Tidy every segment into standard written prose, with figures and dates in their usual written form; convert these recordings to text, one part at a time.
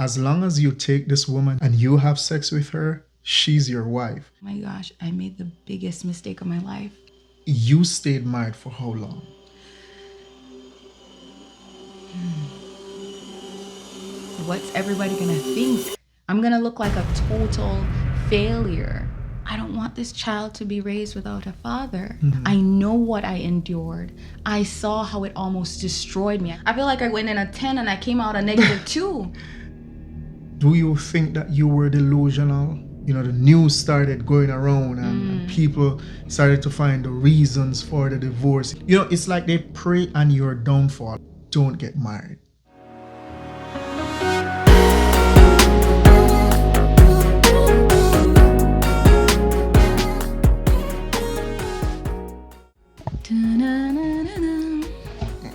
as long as you take this woman and you have sex with her, she's your wife. Oh my gosh, I made the biggest mistake of my life. You stayed married for how long? What's everybody gonna think? I'm gonna look like a total failure. I don't want this child to be raised without a father. I know what I endured. I saw how it almost destroyed me. I feel like I went in a 10 and I came out a -2. Do you think that you were delusional? You know, the news started going around and people started to find the reasons for the divorce. You know, it's like they prey on your downfall. Don't get married.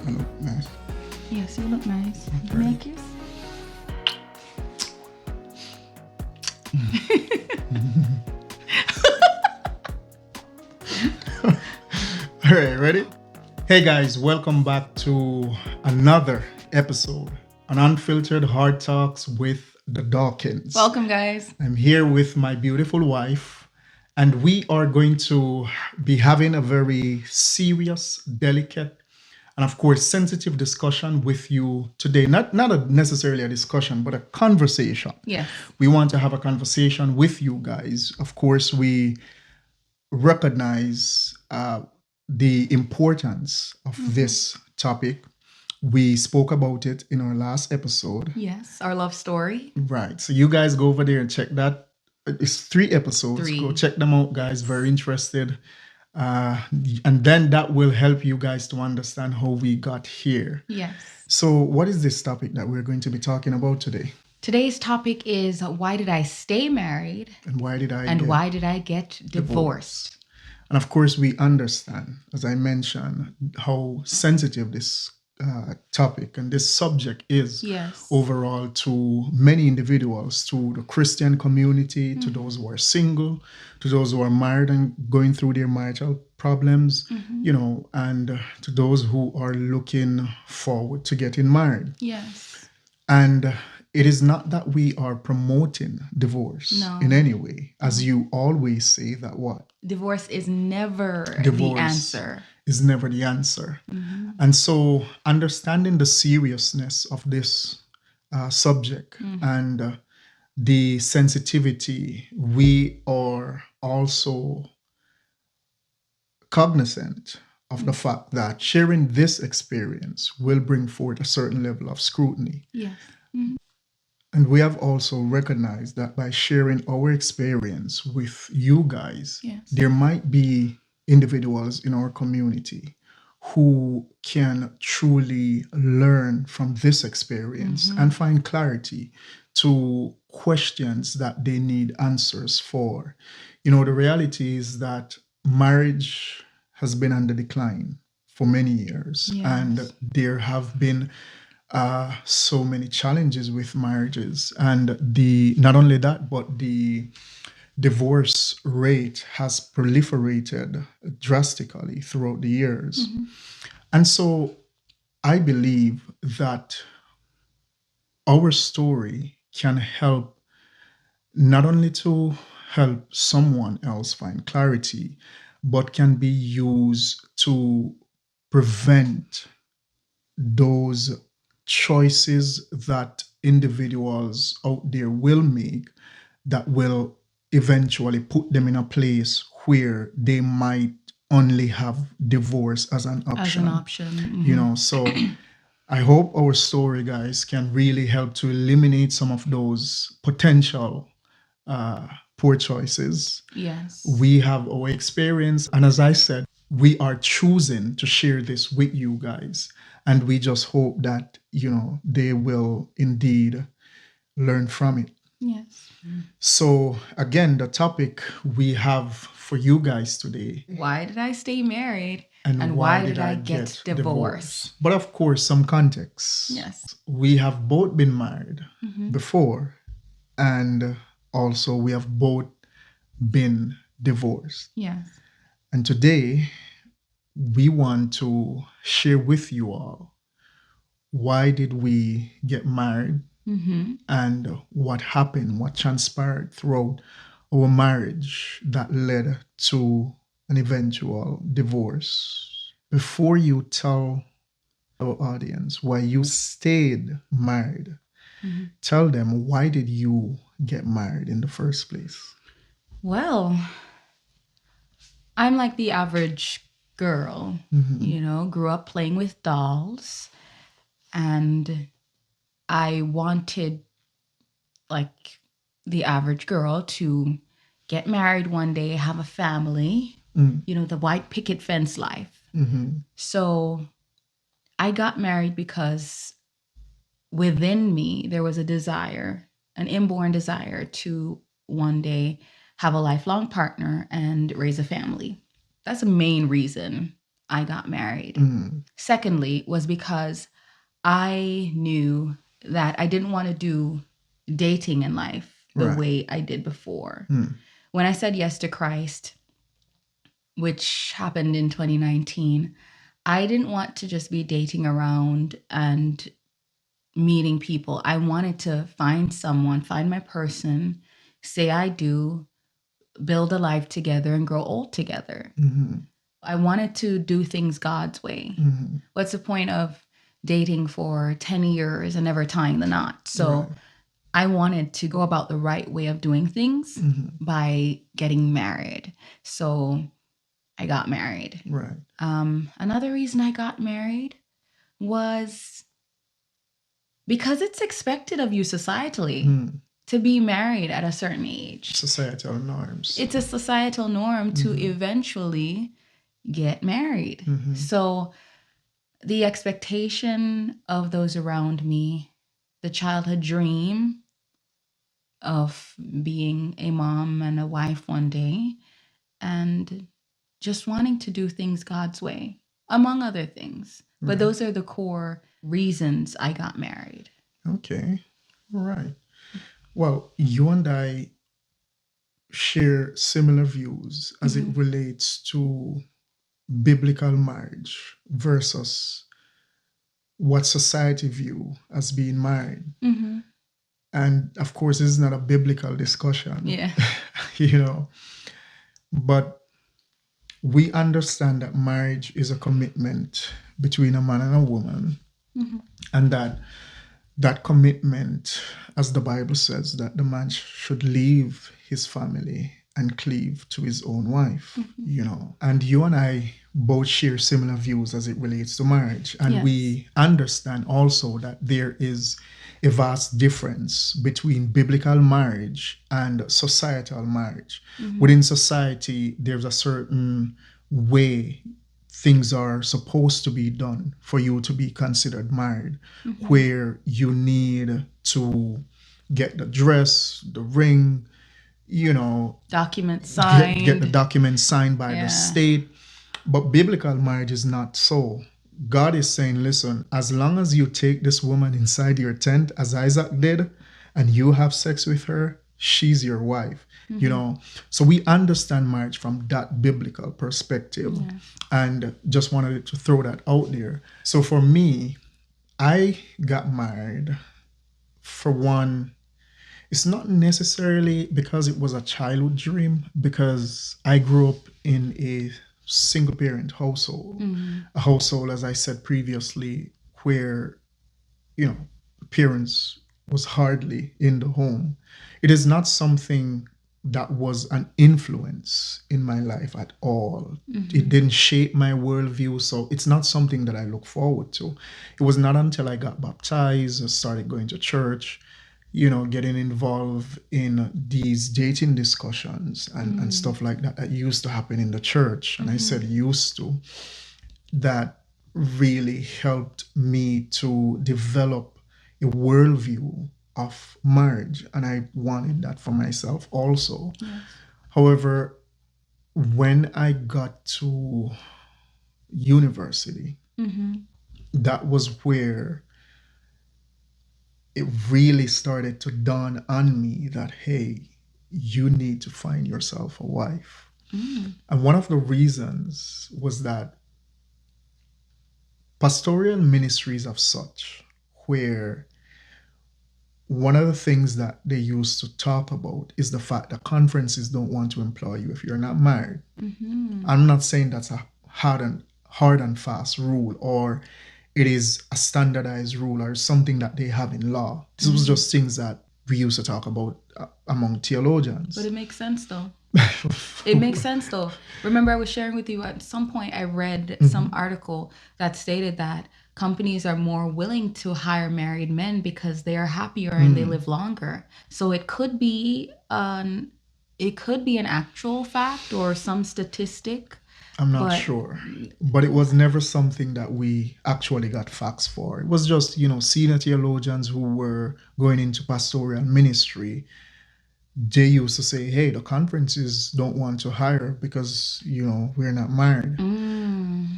I look nice. Yes, you look nice. Give me a kiss. All right, ready? Hey guys, welcome back to another episode on Unfiltered Heart Talks with the Dawkins. Welcome, guys. I'm here with my beautiful wife, and we are going to be having a very serious, delicate, and of course, sensitive discussion with you today. Not necessarily a discussion, but a conversation. Yes. We want to have a conversation with you guys. Of course, we recognize the importance of this topic. We spoke about it in our last episode. Yes, our love story. Right. So you guys go over there and check that. It's 3 episodes. 3. Go check them out, guys. Very interested. And then that will help you guys to understand how we got here. Yes. So what is this topic that we're going to be talking about today? Today's topic is why did I stay married And why did why did I get divorced? And of course, we understand, as I mentioned, how sensitive this topic and this subject is Yes. overall to many individuals, to the Christian community, to those who are single, to those who are married and going through their marital problems, you know, and to those who are looking forward to getting married. Yes. And it is not that we are promoting divorce No. in any way, as you always say that what? Divorce is never Divorce the answer. is never the answer. And so understanding the seriousness of this subject and the sensitivity, we are also cognizant of the fact that sharing this experience will bring forth a certain level of scrutiny. Yes. And we have also recognized that by sharing our experience with you guys, Yes. there might be individuals in our community who can truly learn from this experience and find clarity to questions that they need answers for. You know, the reality is that marriage has been under decline for many years, Yes. and there have been so many challenges with marriages, and not only that, but the divorce rate has proliferated drastically throughout the years. And so I believe that our story can help not only to help someone else find clarity, but can be used to prevent those choices that individuals out there will make that will eventually put them in a place where they might only have divorce as an option. You know, so I hope our story, guys, can really help to eliminate some of those potential poor choices. Yes. We have our experience, and as I said, we are choosing to share this with you guys, and we just hope that, you know, they will indeed learn from it. Yes. So again, the topic we have for you guys today: Why did I stay married? and why did I get divorced? But of course, some context. Yes. We have both been married before, and also we have both been divorced. Yes. And today, we want to share with you all, why did we get married and what happened, what transpired throughout our marriage that led to an eventual divorce. Before you tell our audience why you stayed married, tell them, why did you get married in the first place? Well, I'm like the average girl, grew up playing with dolls, and I wanted, like the average girl, to get married one day, have a family, the white picket fence life. So I got married because within me there was a desire, an inborn desire to one day have a lifelong partner and raise a family. That's the main reason I got married. Secondly, was because I knew that I didn't want to do dating in life the way I did before. When I said yes to Christ, which happened in 2019, I didn't want to just be dating around and meeting people. I wanted to find someone, find my person, say I do, build a life together, and grow old together. I wanted to do things God's way. What's the point of dating for 10 years and never tying the knot? So I wanted to go about the right way of doing things by getting married. So I got married. Right. Another reason I got married was because it's expected of you societally to be married at a certain age. Societal norms. It's a societal norm to eventually get married. So the expectation of those around me, the childhood dream of being a mom and a wife one day, and just wanting to do things God's way, among other things. But those are the core reasons I got married. Okay. All right. Well, you and I share similar views as it relates to biblical marriage versus what society view as being married. And of course, this is not a biblical discussion. Yeah. But we understand that marriage is a commitment between a man and a woman, and that commitment, as the Bible says, that the man should leave his family and cleave to his own wife, And you and I both share similar views as it relates to marriage. And we understand also that there is a vast difference between biblical marriage and societal marriage. Within society, there's a certain way things are supposed to be done for you to be considered married, where you need to get the dress, the ring, Documents signed. Get the documents signed by the state. But biblical marriage is not so. God is saying, listen, as long as you take this woman inside your tent, as Isaac did, and you have sex with her, she's your wife. So we understand marriage from that biblical perspective, and just wanted to throw that out there. So for me, I got married. For one, it's not necessarily because it was a childhood dream, because I grew up in a single parent household, a household, as I said previously, where parents was hardly in the home. It is not something that was an influence in my life at all. It didn't shape my worldview, so it's not something that I look forward to. It was not until I got baptized, I started going to church, getting involved in these dating discussions and stuff like that that used to happen in the church. And I said used to, that really helped me to develop a worldview of marriage, and I wanted that for myself also. However, when I got to university, that was where it really started to dawn on me that, hey, you need to find yourself a wife. And one of the reasons was that pastoral ministries of such, where one of the things that they used to talk about is the fact that conferences don't want to employ you if you're not married. I'm not saying that's a hard and fast rule, or it is a standardized rule or something that they have in law. This was just things that we used to talk about among theologians. But it makes sense though. It makes sense though. Remember, I was sharing with you at some point, I read some article that stated that companies are more willing to hire married men because they are happier and they live longer. So it could be an actual fact or some statistic. I'm not sure. But it was never something that we actually got facts for. It was just, senior theologians who were going into pastoral ministry. They used to say, hey, the conferences don't want to hire because, we're not married.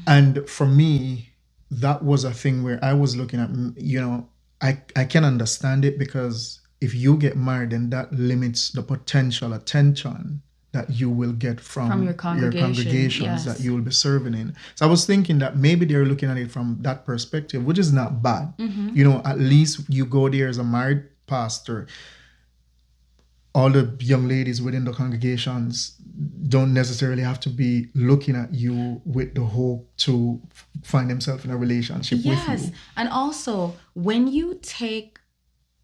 And for me, that was a thing where I was looking at, I can understand it, because if you get married, then that limits the potential attention that you will get from your congregations yes. that you will be serving in. So I was thinking that maybe they're looking at it from that perspective, which is not bad. At least you go there as a married pastor. All the young ladies within the congregations don't necessarily have to be looking at you with the hope to find themselves in a relationship with you. Yes. And also, when you take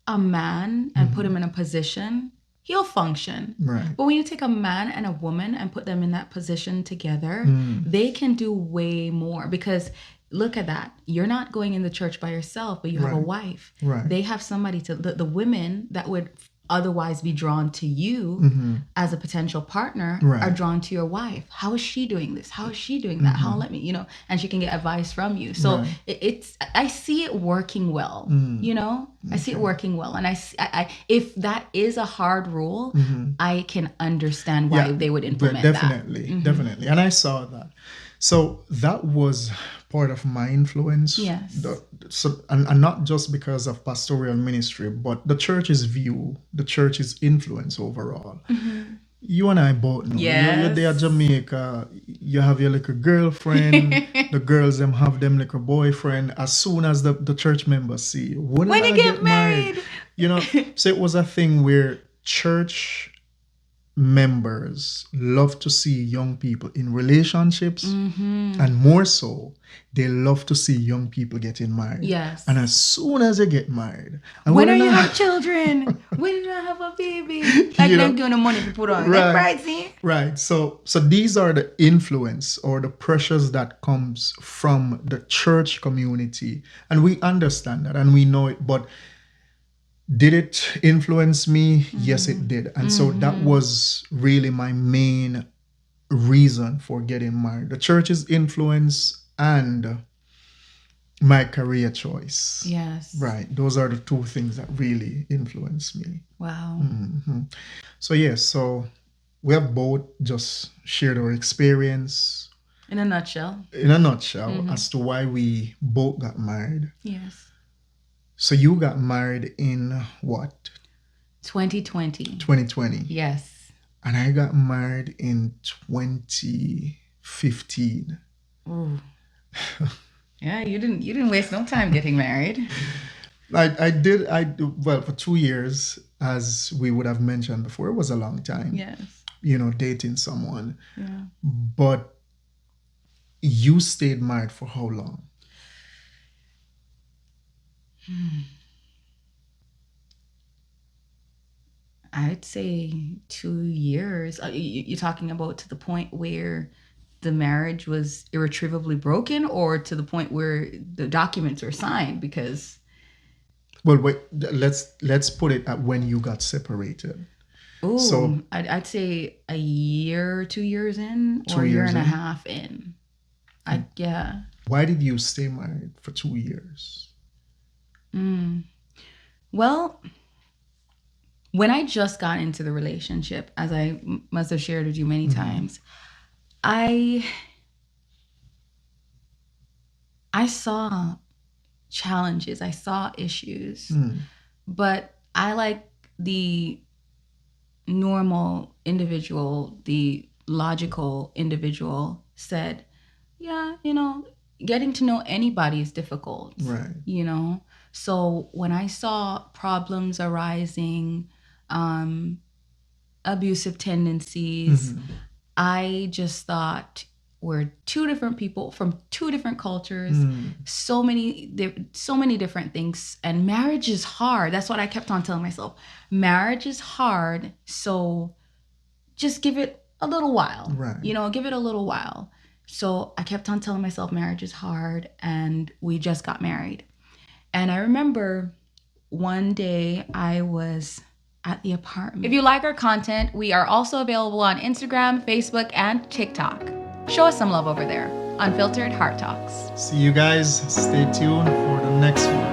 a man and put him in a position, he'll function. Right. But when you take a man and a woman and put them in that position together, they can do way more, because look at that. You're not going in the church by yourself, but you have a wife. Right. They have somebody to, the women that would otherwise be drawn to you as a potential partner are drawn to your wife. How is she doing this? How is she doing that? How let me, and she can get advice from you. So I see it working well, I see it working well. And I if that is a hard rule, I can understand why they would implement definitely, that. Definitely. And I saw that. So that was part of my influence. Yes. And not just because of pastoral ministry, but the church's view, the church's influence overall. You and I both know. Yes. You're there at Jamaica, you have your little girlfriend, the girls them have them little boyfriend. As soon as the church members see you, when you get married. So it was a thing where church members love to see young people in relationships, and more so they love to see young people getting married. Yes. And as soon as they get married, and when are you have children? When did I have a baby? Like them giving the money to put on. Right. So these are the influence or the pressures that comes from the church community, and we understand that and we know it. But did it influence me? Yes, it did. And so that was really my main reason for getting married. The church's influence and my career choice. Yes. Right. Those are the two things that really influenced me. Wow. So yes, so we have both just shared our experience. In a nutshell. As to why we both got married. Yes. So you got married in what? 2020. 2020. Yes. And I got married in 2015. Ooh. Yeah, you didn't waste no time getting married. I did well for 2 years, as we would have mentioned before. It was a long time. Yes. Dating someone. Yeah. But you stayed married for how long? I'd say 2 years. You're talking about to the point where the marriage was irretrievably broken, or to the point where the documents were signed? Because well, wait, let's put it at when you got separated. Oh, so I'd say a year, 2 years in, or a year and a half in. Yeah. Why did you stay married for 2 years? Well, when I just got into the relationship, as I must have shared with you many times, I saw challenges, I saw issues, but I, like the normal individual, the logical individual, said, yeah, getting to know anybody is difficult. Right. So when I saw problems arising, abusive tendencies, I just thought we're two different people from two different cultures, so many different things, and marriage is hard. That's what I kept on telling myself. Marriage is hard, so just give it a little while. Right. Give it a little while. So I kept on telling myself marriage is hard, and we just got married. And I remember one day I was at the apartment. If you like our content, we are also available on Instagram, Facebook, and TikTok. Show us some love over there. Unfiltered Heart Talks. See you guys. Stay tuned for the next one.